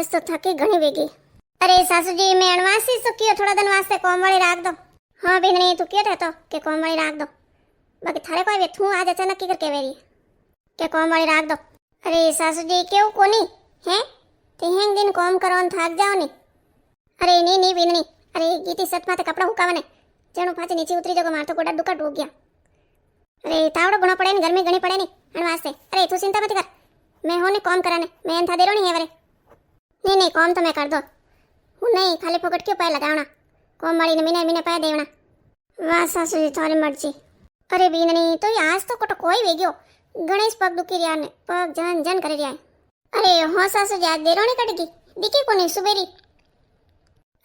आज तो थकी घनी वेगी। अरे सासू जी मैं अणवासी तो कियो थोड़ा दिन वास्ते कोमवाड़ी राख दो। हाँ बेननी तू कियो तो के कोमवाड़ी राख दो, बाकी थारे कोई वेथू आज अचानक की करके वेरी के कोमवाड़ी राख दो। अरे सासू जी केव कोनी हैं ते हेंग दिन कोम करो न थाक जाओ नी। अरे नी नी बेननी, अरे गीती सत माथे कपड़ा हुकावने जेणो पाछे नीचे उतरी जाओ, मार तो गोड़ा दुका टूट गया। अरे तावड़ो घणो पड़े ने गर्मी घणी पड़े नी अण वास्ते। अरे तू चिंता मत कर, मैं होने कॉम कराने मैं एन था दे रो नहीं है वरे। नहीं नहीं कॉम तो मैं कर दो हूँ, नहीं खाली फोकट क्यों पाए लगावना, कॉम वाली ने मीने मीने पाए देवना। वाह सासू जी थारी मर्जी। अरे बीननी तो आज तो कोटो कोई वेग्यो, गणेश पग दुखी रिया ने पग जन जन कर रिया है। अरे हो सासू जी आज देरो नहीं कटगी दिखी कोनी सुबेरी।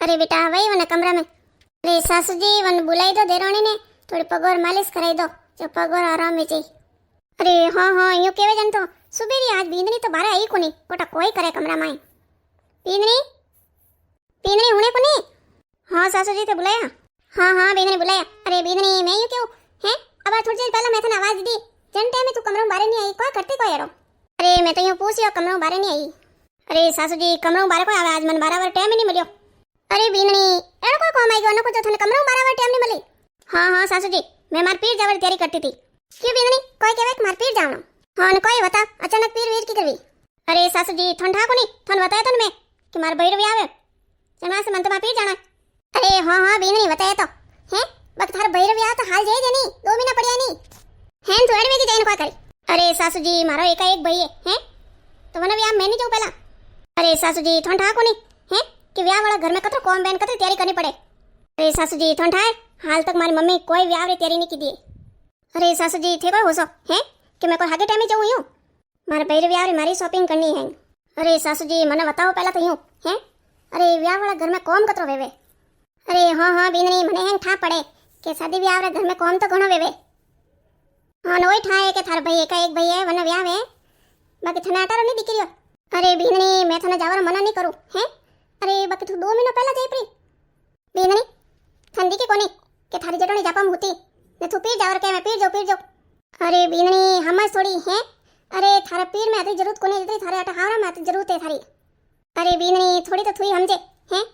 अरे बेटा वही वने कमरा में। अरे सासू जी वन बुलाई दो देरोनी ने थोड़ी पगोर मालिश कराई दो जो पगोर आराम में जाई। अरे हाँ हाँ यूं केवे जन तो सुबेरी आज बींदनी तो बारे आई कोनी, कोटा कोई करे कमरा में। बींदनी बींदनी हुने कोनी। हाँ सासू जी ते बुलाया। हाँ हाँ बींदनी बुलाया। अरे बींदनी मैं यूं क्यों हैं अब थोड़ी देर पहले मैं तने आवाज दी जन टाइम में तू कमरों बारे नहीं आई कोई करती कोई एरो। अरे मैं तो यूं पूछियो कमरों बारे नहीं आई। अरे सासू जी कमरों बारे कोई आवे आज मन बराबर टाइम ही नहीं मिलियो। अरे बींदनी एड़ो कोई काम आई गयो न को जो तने कमरों बराबर टाइम नहीं मिली। हाँ हाँ सासू जी मैं मार पीर जावर तैयारी करती थी। क्यों बींदनी कोई कहवे कि मार पीर जावनो। हाँ न कोई बता अचानक पीर वीर की करवी। अरे सासू जी थन ठाको नहीं थन बताया तो मैं कि मार भैरवी आवे जना से मन तो मार पीर जाना। अरे हाँ हाँ बींदनी बताया तो हैं बक थार भैरवी आ तो हाल जाए जे नहीं 2 महीना पड़िया नहीं हैं तो एडवे की जाइन कोई करे। अरे सासू जी मारो एकाएक भाई है हैं तो मने व्याह मैं नहीं जाऊं पहला। अरे सासू जी थन ठाको नहीं हैं कि व्याह वाला घर में कतरो कॉम बैन कतरी तैयारी करनी पड़े। अरे सासू जी थन ठाए हाल तक मारी मम्मी कोई व्याह री तैयारी नहीं की दी। अरे सासू जी थे कोई होसो हैं कि मैं कोई हागे टाइम में जाऊं यूं मारे भैरवी आ मारी शॉपिंग करनी है। अरे सासू जी मने बताओ पहला तो यूं हैं। अरे व्याह वाला घर में कॉम कतरो वेवे। अरे हाँ हाँ बींदनी मने हेंग ठा पड़े के शादी व्याह वाला घर में कॉम तो घणो वेवे। हाँ नोई ठाए के थार भाई एका एक भाई है वने व्याह वे बाकी थने अटारो नहीं दिखरियो। अरे बींदनी मैं थने जावर मना नहीं करूं हैं। अरे बाकी तू 2 महीना पहला जाई परी बींदनी ठंडी के कोनी के थारी जटोनी जापम होती ने तू पीर जावर के मैं पीर जो। अरे बींदनी हमस थोड़ी हैं। अरे थारा पीर में आती जरूरत कोनी जितनी थारे अटा हावरा में आती जरूरत है थारी। अरे बींदनी थोड़ी तो थुई समझे हैं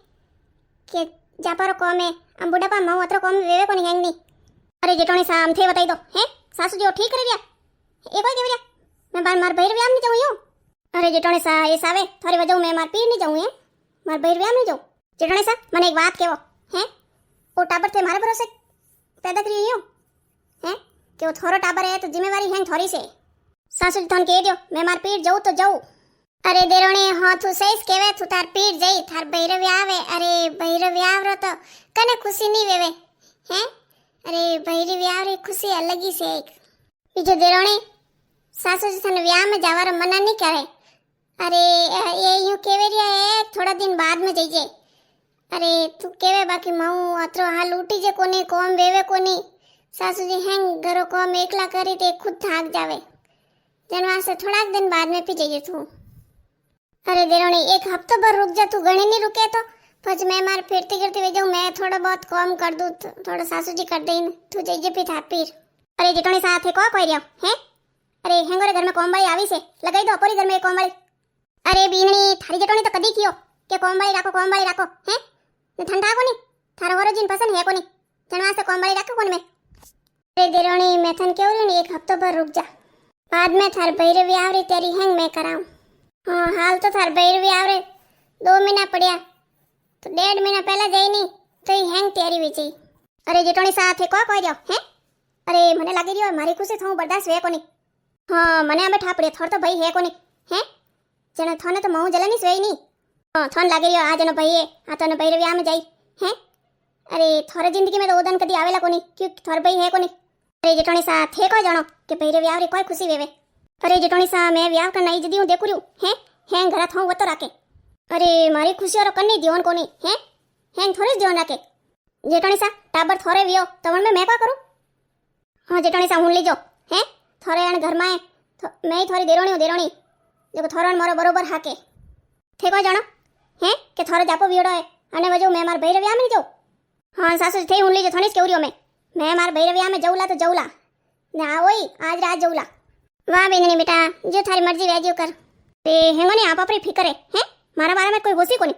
के जापारो कॉम में हम बुढ़ापा माऊ अतरो कॉम में वेवे कोनी हैंगनी। अरे जटोनी सा हम थे बताई दो हैं सासू जी ठीक कर रिया ए कोई केवरिया मैं बार मार भैर व्याम नहीं जाऊं यूं। अरे जटोनी सा ए सावे थारी वजह मैं मार पीर नहीं जाऊं हैं मार भैर व्याम नहीं जाऊं। जटोनी सा मने एक बात केवो हैं ओ टाबर थे मारे भरोसे पैदा करी यूं हैं कि वो थोरो टाबर है तो जिम्मेवारी है थोड़ी से। सासू जी थन कह दियो मैं मार पीर जाऊं तो जाऊं। अरे देरोणी हाँ तू सही केवे तू तार पीर जई थार भैरवी आवे। अरे भैरवी आवरो तो कने खुशी नहीं वेवे हैं। अरे भैरवी आवरी खुशी अलग ही से एक बीजो देरोणी सासू जी थने व्याह में जावारो मना नहीं करे। अरे ये यूं केवे रिया है थोड़ा दिन बाद में जईजे। अरे तू केवे बाकी मऊ अतरो हाल उठी जे कोनी कोम वेवे कोनी सासू जी हैंग घरो कोम एकला करी ते खुद थाक जावे जनवा से थोड़ा दिन बाद में पी जाइए तू। अरे देरोणी एक हफ्तो भर रुक जा तू घणी नहीं रुके तो पछ मैं मार फिरती करती वे जाऊं मैं थोड़ा बहुत कॉम कर दूं थोड़ा सासू जी कर देन तू जाइए पी था पीर। अरे जिटोनी साथ है कोई रियो हैं। अरे हेंगोरे घर में कोमवाड़ी आवी से लगाई दो पूरी घर में कोमवाड़ी। अरे बीननी थारी जटोनी तो कदी कियो के कोमवाड़ी राखो हैं ने ठंडा कोनी थारो वरो जिन पसंद है कोनी जनवा से कोमवाड़ी राखो कोन में। अरे देरोणी मैं थन केवरी ने एक हफ्तो भर रुक जा बाद में थार भैरवी आवरी तेरी हैंग मैं कराऊं। हाँ हाल तो थार भैरवी आवरे 2 महीना पड़िया तो 1.5 महीना पहला जाई नहीं तो ही हैंग तैयारी विची। अरे जटोनी साथ है कोई रियो हैं। अरे मने लागी रियो मारी खुशी थू बर्दाश्त वे कोनी। हाँ मने अमे ठापड़े थोड़ तो भाई है कोनी हैं जने थोने तो मऊ जलनी सोई नहीं। हाँ थोन लागी रियो आ जनो भाई है आ तो भैरवी आमे जाई हैं। अरे थोरे जिंदगी में तो ओदन कदी आवेला कोनी क्यों थोर भाई है कोनी। अरे जटोनी साथ है कोई जानो कि भैरवी आवरी कोई खुशी वेवे। अरे जटोनी सा मैं व्याह का नई जदी हूं देखु रियो हैं घरा थो वतो राखे। अरे मारी खुशी और कन्नी दियोन कोनी हैं थोड़ी दियोन राखे। जटोनी सा टाबर थोरे वियो तो मन में मैं क्या करूं। हाँ जटोनी सा हुन लीजो हैं थोरे अण घर में तो मैं ही थोड़ी देरोणी जो थोरण मारो बरोबर हाके थे कोई जानो हैं कि थोरे जापो वियोड़ो है अने वजो मैं मार भैरवी आमे जाऊं। हाँ सासू थे हुन लीजो थोड़ी केवरियो मैं मार भैरवी आमे जऊला तो जऊला ने आवोई आज रात जऊला। वाह बेननी बेटा जो थारी मर्जी वेज्यो कर ते हेंगो ने आप अपनी फिकर है मारा बारे में कोई होशी कोनी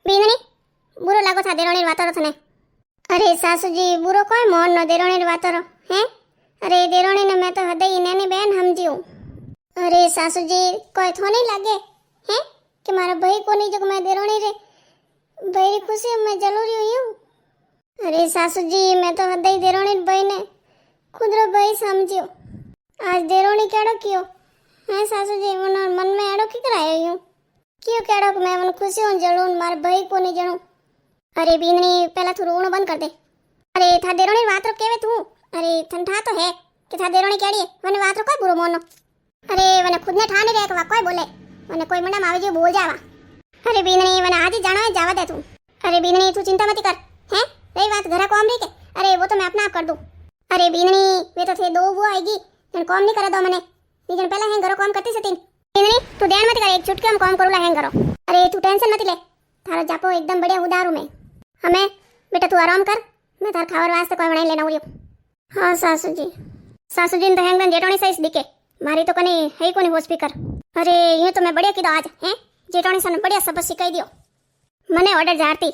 बीननी बुरो लागो था देरोनी वातरो थने अरे सासू जी बुरो कोई मोहन नो देरोनी वातरो हैं अरे देरोनी ने मैं तो हदई नेनी बहन समझियो अरे सासू जी कोई थो नहीं लागे हैं कि मारा भाई कोनी जो मैं देरोनी रे भाई खुशी मैं जरूरी हुई हूँ अरे सासू जी मैं तो हदई देरोनी भाई ने खुद रो भाई समझियो आज देरोनी केड़ो कियो है सासू जी मन में एड़ो की करायो यूं क्यों केड़ो मैं मन खुशी हूं जळून मार भाई को नहीं जणू अरे बीननी पहला तू रोणो बंद कर दे अरे था देरोनी बात रो केवे तू अरे ठंडा तो है कि था देरोनी केड़ी वने बात रो कोई बुरो मोनो अरे वने खुद ने ठाने रे के कोई बोले वने कोई मंडा मावे जो बोल जावा अरे बीननी वने आज ही जाना है जावा दे तू अरे बीननी तू चिंता मत कर हैं रही बात घरा को अमरी के अरे वो तो मैं अपना आप कर दूं अरे बीननी वे तो थे दो वो आएगी जन काम नहीं करा दो मने बीजन पहला है घरो काम करती सतीन बीननी तू ध्यान मत कर एक चुटकी हम काम करूला है घरो अरे तू टेंशन मत ले थारो जापो एकदम बढ़िया उदारू में हमें बेटा तू आराम कर मैं तार खावर वास्ते कोई बनाई लेना उरियो हाँ सासू जी तो हैंगन जेटोनी साइज दिखे मारी तो कनी है कोनी हो स्पीकर अरे यूं तो मैं बढ़िया कीधो आज हैं जेटोनी सन बढ़िया सबक सिखाई दियो मने ऑर्डर झाड़ती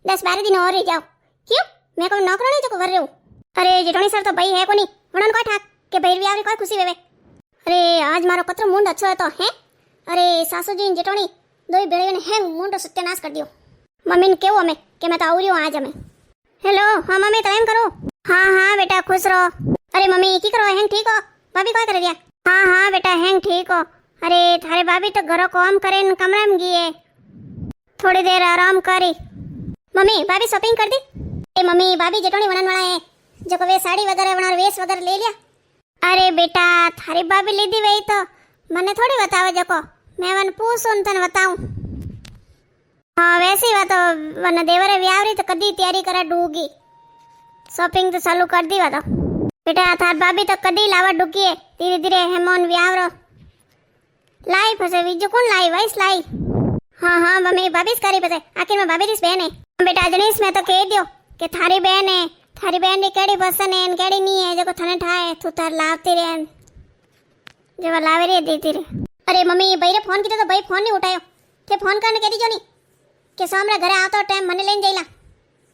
10-12 दिन और रही जाओ क्यों मैं कोई नौकरो नहीं जो कर रही हूँ अरे जेटोनी सर तो भाई है कोनी उन्होंने कोई ठाक के भैरवी आवरी कोई खुशी वेवे अरे आज मारो कतरो मूंड अच्छो है तो हैं अरे सासू जी जेटोनी दोई बेड़े ने है मूंड सत्यानाश कर दियो मम्मी ने केवो हमें कि मैं तो आवरी हूँ आज हमें हेलो हाँ मम्मी तो एम करो हाँ बेटा खुश रहो अरे मम्मी की करो हैंग ठीक हो भाभी क्या कर रही है हाँ बेटा हैंग ठीक हो अरे थारे भाभी तो घरों काम करे न कमरा में गई है थोड़ी देर आराम करी मम्मी भाभी शॉपिंग कर दी ए मम्मी भाभी जेटोनी बनन वाला है जो को वे साड़ी वगैरह बना वेश वगैरह ले लिया अरे बेटा थारी भाभी लीधी वही तो मने थोड़ी बतावे जको मैं वन पूछूं तने बताऊं हाँ वैसी बात वन देवरे व्यावरी तो कदी तैयारी करा डूगी शॉपिंग तो चालू कर दी तो बेटा थार भाभी तो कदी लावा डूकी है धीरे धीरे हेमोन व्यावरो लाई फसे बीजू कौन लाई वैस लाई हाँ मम्मी भाभी करी पसे आखिर में भाभी बहन है बेटा जनीस मैं तो कह दियो कि थारी बहन है थारी बहन नी केड़ी पसंद है केड़ी नहीं है जो थने ठाए तू तार लावती रे जो लावे रे देती रे अरे मम्मी भाई रे फोन कीधो तो भाई फोन नहीं उठायो थे फोन करने कह दीजो नी कि सोमरे घरे आवतो टाइम मने लेन जाइला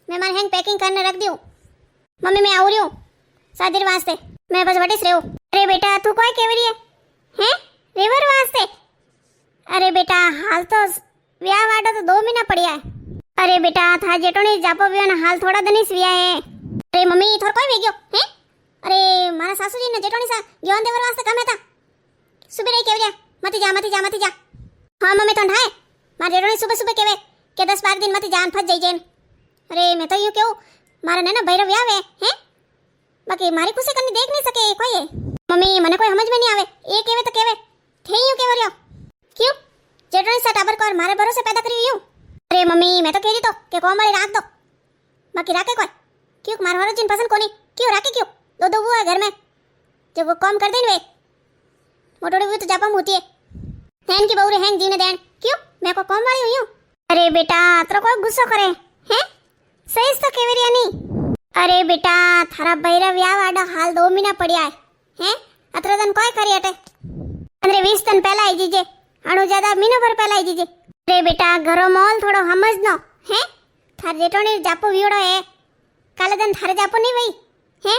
मैं मार हैंग पैकिंग करने रख दियो मम्मी मैं आउ रही हूं शादी वास्ते मैं बस वटिस रहूं अरे बेटा तू कोई केवरी है रिवर वास्ते अरे बेटा हाल तो व्याह वाडो तो 2 महीना पड़िया है अरे बेटा था जेटोनी जापो वियो ना हाल थोड़ा दिन व्याह है अरे मम्मी थोड़ कोई वे गयो हैं अरे मारा सासू जी ने जेटोनी सा ज्ञान देवर वास्ते कम था सुबह रही केवरिया मती जा हाँ मम्मी तो ढाए मार जेटोनी सुबह केवे के 10-12 दिन मती जान फस जाई जेन अरे मैं तो यूं क्यों मारा ने ना भैरव आवे हैं बाकी मारी खुशी करनी देख नहीं सके कोई है मम्मी मने कोई समझ में नहीं आवे ए केवे तो केवे थे यूं केवरिया क्यों जेटोनी सा टाबर को मारे भरोसे पैदा करी यूं अरे मम्मी मैं तो कह रही तो कि कोमल राख दो बाकी राखे कोई क्यों मारो हर जिन पसंद कोनी क्यों राखे क्यों दो वो है घर में जब वो काम कर देन वे मोटोड़ी हुई तो जापम होती है हैन की बहू रे हैन जीने देन क्यों मैं को काम वाली हुई हूं अरे बेटा तेरे को गुस्सा करे हैं सही तो केवरिया नहीं अरे बेटा थारा भैरव व्याह वाडा हाल 2 महीना पड़िया है अत्र दिन कोई करी हटे 15-20 दिन पहला आई जीजे अणु ज्यादा महीना भर पहला आई जीजे अरे बेटा घरो मोल थोड़ो समझ नो है थार जेटोनी जापो वियोड़ो है काले दिन थारे जापो नहीं वही है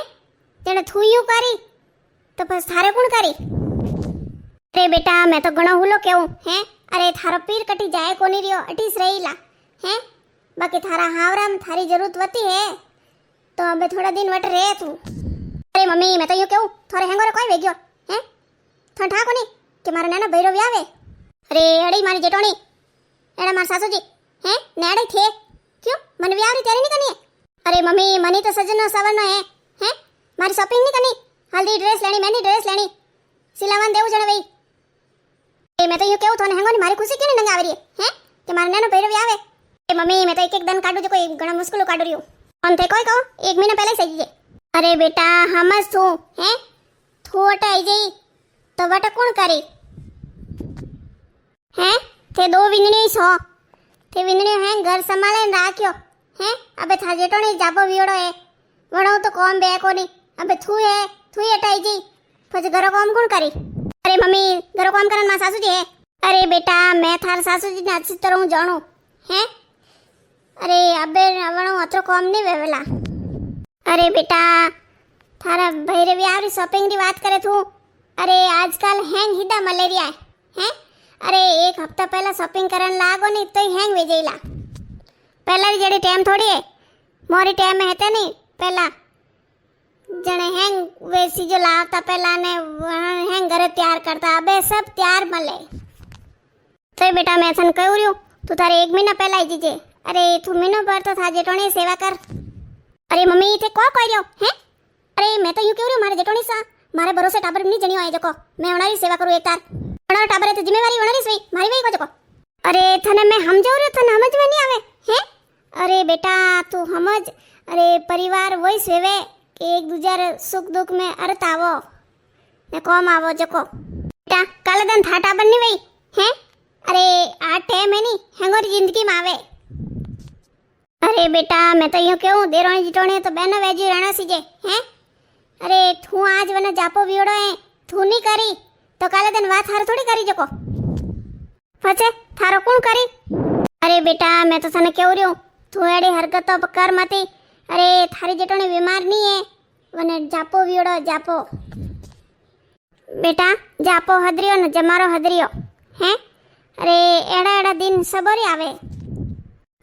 जने थूयू करी तो बस थारे कौन करी अरे बेटा मैं तो घणो हुलो केहूं है अरे थारो पीर कटी जाए कोनी रियो अटीस रहीला है बाकी थारा हावरा में थारी जरूरत वती है तो अबे थोड़ा दिन वट रहे तू अरे मम्मी मैं तो यूं कहूं थोड़े हेंगोरे कोई वेग्यो हैं ठंडा कोनी कि मारा नाना भैरव आवे अरे अड़ी मारी जेटोनी एड़ा मार सासू जी हैं नेड़े थे क्यों मन व्यावरी तैयारी नहीं करनी है अरे मम्मी मनी तो सजनो सवरनो है हैं मारी शॉपिंग नहीं करनी हल्दी ड्रेस लेनी मेहंदी ड्रेस लेनी सिलावन देव जण वही ए मैं तो यूं कहूं थोने हेंगोनी मारी खुशी क्यों नहीं नंगा आवरी है कि मारा नाना भैरव आवे ए मम्मी मैं तो एक दिन काटू जो कोई घणा मुश्किल काटू रही हूं कौन थे कोई कहो 1 महीना पहले सही जे अरे बेटा हमस तू हैं थू हटाई जई तो वट कौन करी हैं थे 2 विनणी छो थे विनणी हैं घर संभाले राख्यो हैं अबे था जेटोनी जाबो वियोड़ो है वणो तो कौन बे कोनी अबे थू है थू हटाई जई પછી ઘરો કામ કોણ કરી અરે મમ્મી ઘરો કામ કરન માં સાસુ जी है अरे बेटा मैं थार सासू जी ने अच्छी तरह हूँ जाणू हैं। अरे अबे अवणो अतरो कॉम नहीं वेवेला। अरे बेटा थारा भैरवी आवरी शॉपिंग री बात करे तू। अरे आजकल हैंग हीदा मलेरिया है। अरे एक हफ्ता पहला शॉपिंग करन लागो नहीं तो हैंग वे जईला। पहला री जड़ी टाइम थोड़ी है मोरी टाइम में हेते नहीं पहला जने हैंग वेसी जो लावता पहला ने हैंग घरे तैयार करता अबे सब तैयार मले। तो बेटा मैं थन कहू रही तू थारे 1 महीना पहला आई जीजे। अरे तू महीनो भर तो था जेठोणी सेवा कर। अरे मम्मी थे को कह रहो हैं। अरे मैं तो यूं क्यों रही मारे जेठोणी सा मारे भरोसे टाबर नहीं जणियो आए जको मैं ओणारी सेवा करू एक तार ओणारो टाबर तो जिम्मेवारी ओणारी सही मारी वही को जको। अरे थने मैं समझाऊ रही थने समझ में नहीं आवे हैं। अरे बेटा तू समझ। अरे परिवार वही सेवे कि एक दूसरे सुख दुख में अर्थ आवो ने कॉम आवो जको। बेटा काले दिन था टाबर नहीं वही हैं। अरे आ टाइम है नहीं हैंगोरी जिंदगी में आवे। अरे बेटा मैं तो यूं क्यों देरोणी जिटोणी तो बहनो वेजी रहना सीजे हैं। अरे तू आज वने जापो वियोड़ो है तू नहीं करी तो काले दिन बात हार थोड़ी करी जको पछे थारो कौन करी। अरे बेटा मैं तो तने केव रही तू एड़ी हरकत तो कर मती। अरे थारी जेटोणी बीमार नहीं है वने जापो वियोड़ो जापो। बेटा जापो हदरियो न जमारो हदरियो हैं। अरे एड़ा एड़ा दिन सबोरी आवे।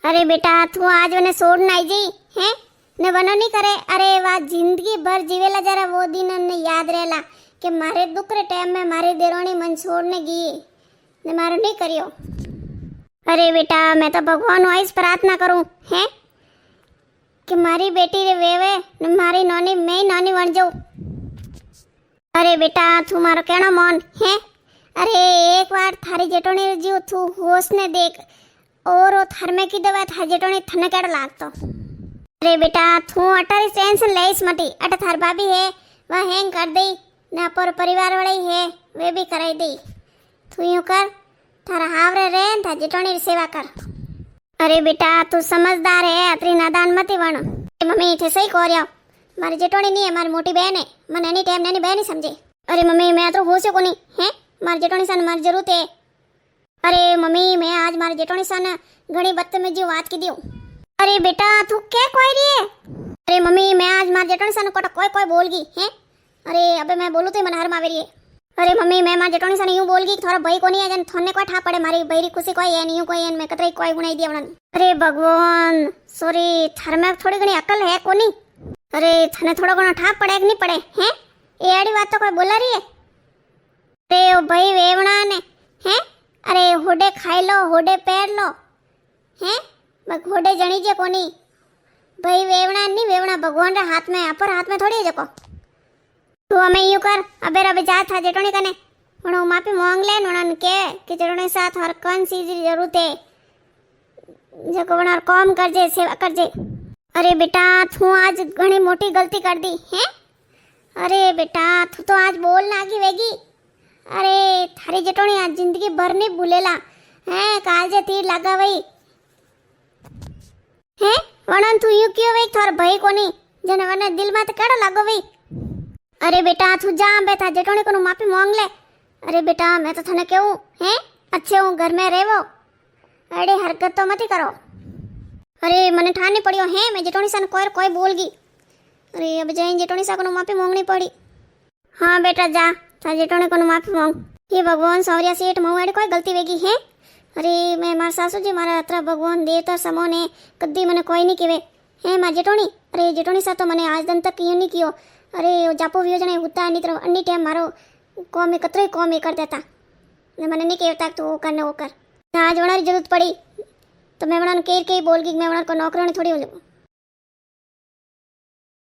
अरे बेटा तू आज वने सोड़ ना आई जी हैं ने वनो नहीं करे। अरे वाह जिंदगी भर जीवेला जरा वो दिन ने याद रहेला कि मारे दुख रे टाइम में मारी देरोणी मन छोड़ने गई ने मारो नहीं करियो। अरे बेटा मैं तो भगवान वाइस प्रार्थना करूं हैं कि मारी बेटी रे वेवे ने मारी नोनी मैं नोनी बन जाऊं। अरे बेटा तू मारो कहना मन है। अरे एक बार थारी जेटोणी जीव तू होश ने देख और थार में की दवा थारी जेटोणी थने केड़ लागतो। अरे बेटा तू अटारी टेंशन लेस मती अट थार भाभी है वह हैंग कर दई ना पर परिवार वाली है वे भी कराई दी। तू यूं कर थारा हावरे रे थार जेटोणी री सेवा कर। अरे बेटा तू समझदार है अतरी नादान मती बन। मम्मी थे सही कह रहा मारी जेटोणी नहीं है मारी मोटी बहन है मन एनी टाइम नैनी बहन ही समझे। अरे मम्मी मैं तो होश को नहीं है मारी जेटोणी सन मारी जरूरत है। अरे मम्मी मैं आज मारी जेटोणी सन घणी बदतमीजी बात की दी। अरे बेटा तू क्या कोई रही है। अरे मम्मी मैं आज मारी जेटोणी सन को कोई कोई बोल गई है। अरे अबे मैं बोलूं तो मन हर मावे रही है। अरे मम्मी मैं मारी जेटोणी सन यूं बोल गई थोड़ा भाई को नहीं है जन थोने कोई ठा पड़े मारी बहरी खुशी कोई है नहीं कोई है मैं कतई कोई गुनाई दिया वणन। अरे भगवान सॉरी थार में थोड़ी घणी अकल है कोनी। अरे थने थोड़ा घणो ठा पड़े कि नहीं पड़े हैं ए आड़ी बात तो कोई बोला रही है। अरे ओ भाई वेवणा ने हैं। अरे होडे खाई लो होडे पैर लो हैं बस होडे जणी जे कोनी भाई वेवणा नहीं वेवणा भगवान रे हाथ में अपर हाथ में थोड़ी है जको। तू हमें यूं कर अबे रबे जा था जेटोणी कने वणो मापी मांग ले वणन के कि जेटोणी साथ हर कौन सी जरूरत है जको वणार काम करजे सेवा करजे। अरे बेटा तू आज घणी मोटी गलती कर दी हैं। अरे बेटा तू तो आज बोल नागी वेगी। अरे थारी जेटोणी आज जिंदगी भर नहीं भूलेला हैं कालजे तीर लगा वही हैं वणन तू यूं क्यों वेग थार भाई कोनी जने वने दिल में तो केड़ो लागो वही। अरे बेटा तू जा बेटा जेटोणी को माफी मांग ले। अरे बेटा मैं तो थने कहूं हैं अच्छे हूं घर में रहवो अरे हरकत तो मत करो। अरे मने ठानी पड़ियो है मैं जेटोणी सन कोई बोल गई। अरे अब जैन जेटोणी सा को माफी मांगनी पड़ी। हाँ बेटा जा था जेटोणी को माफी मांग। ये भगवान सौरिया सेठ मऊ एड़ी कोई गलती वेगी है। अरे मैं मार सासू जी मारा अतरा भगवान देवता समो ने कद्दी मने कोई नहीं केवे है मार जेटोणी। अरे जेटोणी सा तो मने आज दिन तक यूं नहीं कियो। अरे जापो वियो जने हुता अन्नी तरफ अन्नी टाइम मारो कॉम में कतरे कॉम में कर देता ने मने नहीं कहता तो वो करने वो कर आज वणारी जरूरत पड़ी तो मैं वणान केर के बोल गई मैं वणार को नौकरानी थोड़ी हो जाऊं।